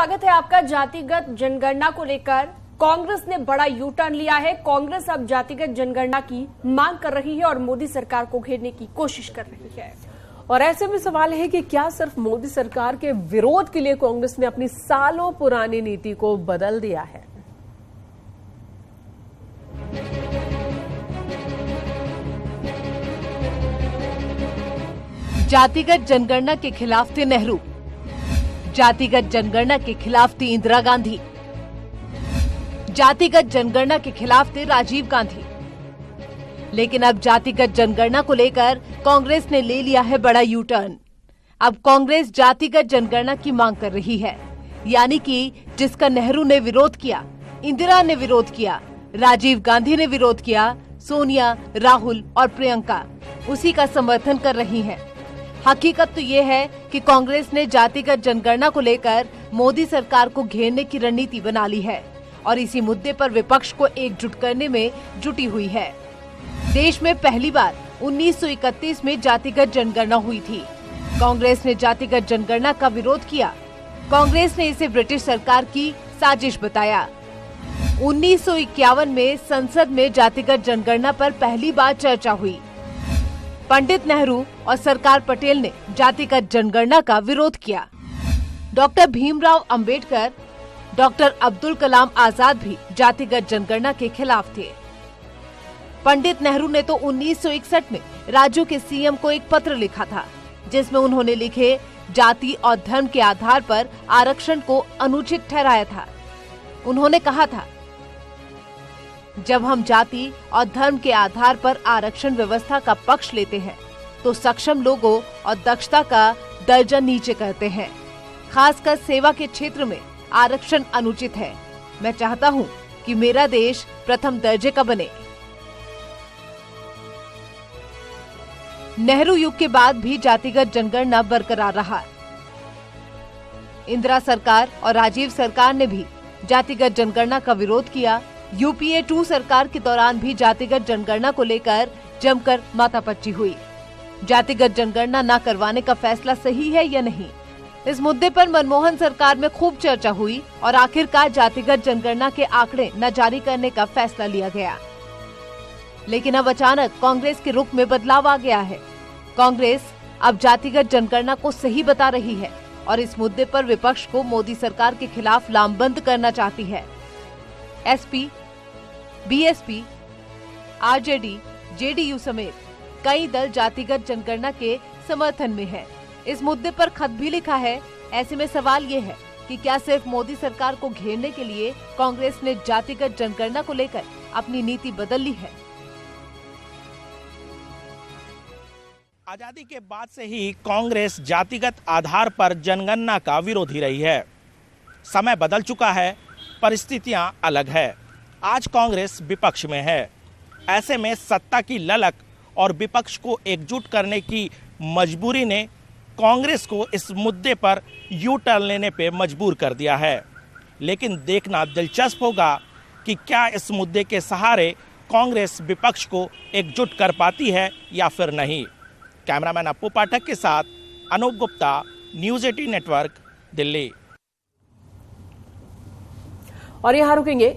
स्वागत है आपका। जातिगत जनगणना को लेकर कांग्रेस ने बड़ा यू टर्न लिया है। कांग्रेस अब जातिगत जनगणना की मांग कर रही है और मोदी सरकार को घेरने की कोशिश कर रही है। और ऐसे में सवाल है कि क्या सिर्फ मोदी सरकार के विरोध के लिए कांग्रेस ने अपनी सालों पुरानी नीति को बदल दिया है? जातिगत जनगणना के खिलाफ थे नेहरू, जातिगत जनगणना के खिलाफ थी इंदिरा गांधी, जातिगत जनगणना के खिलाफ थे राजीव गांधी। लेकिन अब जातिगत जनगणना को लेकर कांग्रेस ने ले लिया है बड़ा यू टर्न। अब कांग्रेस जातिगत जनगणना की मांग कर रही है, यानी कि जिसका नेहरू ने विरोध किया, इंदिरा ने विरोध किया, राजीव गांधी ने विरोध किया, सोनिया, राहुल और प्रियंका उसी का समर्थन कर रही हैं। हकीकत तो ये है कि कांग्रेस ने जातिगत जनगणना को लेकर मोदी सरकार को घेरने की रणनीति बना ली है और इसी मुद्दे पर विपक्ष को एकजुट करने में जुटी हुई है। देश में पहली बार 1931 में जातिगत जनगणना हुई थी। कांग्रेस ने जातिगत जनगणना का विरोध किया। कांग्रेस ने इसे ब्रिटिश सरकार की साजिश बताया। 1951 में संसद में जातिगत जनगणना पर पहली बार चर्चा हुई। पंडित नेहरू और सरकार पटेल ने जातिगत जनगणना का विरोध किया। डॉक्टर भीमराव अंबेडकर, डॉक्टर अब्दुल कलाम आजाद भी जातिगत जनगणना के खिलाफ थे। पंडित नेहरू ने तो 1961 में राज्यों के सीएम को एक पत्र लिखा था, जिसमें उन्होंने लिखे जाति और धर्म के आधार पर आरक्षण को अनुचित ठहराया था। उन्होंने कहा था, जब हम जाति और धर्म के आधार पर आरक्षण व्यवस्था का पक्ष लेते हैं तो सक्षम लोगों और दक्षता का दर्जा नीचे करते हैं। खासकर सेवा के क्षेत्र में आरक्षण अनुचित है। मैं चाहता हूं कि मेरा देश प्रथम दर्जे का बने। नेहरू युग के बाद भी जातिगत जनगणना बरकरार रहा। इंदिरा सरकार और राजीव सरकार ने भी जातिगत जनगणना का विरोध किया। यूपीए 2 सरकार के दौरान भी जातिगत जनगणना को लेकर जमकर माथापच्ची हुई। जातिगत जनगणना न करवाने का फैसला सही है या नहीं, इस मुद्दे पर मनमोहन सरकार में खूब चर्चा हुई और आखिरकार जातिगत जनगणना के आंकड़े न जारी करने का फैसला लिया गया। लेकिन अब अचानक कांग्रेस के रुख में बदलाव आ गया है। कांग्रेस अब जातिगत जनगणना को सही बता रही है और इस मुद्दे पर विपक्ष को मोदी सरकार के खिलाफ लामबंद करना चाहती है। एसपी, बीएसपी, आरजेडी, जेडीयू समेत कई दल जातिगत जनगणना के समर्थन में है। इस मुद्दे पर खत भी लिखा है। ऐसे में सवाल ये है कि क्या सिर्फ मोदी सरकार को घेरने के लिए कांग्रेस ने जातिगत जनगणना को लेकर अपनी नीति बदल ली है? आजादी के बाद से ही कांग्रेस जातिगत आधार पर जनगणना का विरोधी रही है। समय बदल चुका है, परिस्थितियां अलग है। आज कांग्रेस विपक्ष में है। ऐसे में सत्ता की ललक और विपक्ष को एकजुट करने की मजबूरी ने कांग्रेस को इस मुद्दे पर यू टर्न लेने पे मजबूर कर दिया है। लेकिन देखना दिलचस्प होगा कि क्या इस मुद्दे के सहारे कांग्रेस विपक्ष को एकजुट कर पाती है या फिर नहीं। कैमरामैन अप्पू पाठक के साथ अनूप गुप्ता, न्यूज़ 18 नेटवर्क, दिल्ली। और यहाँ रुकेंगे।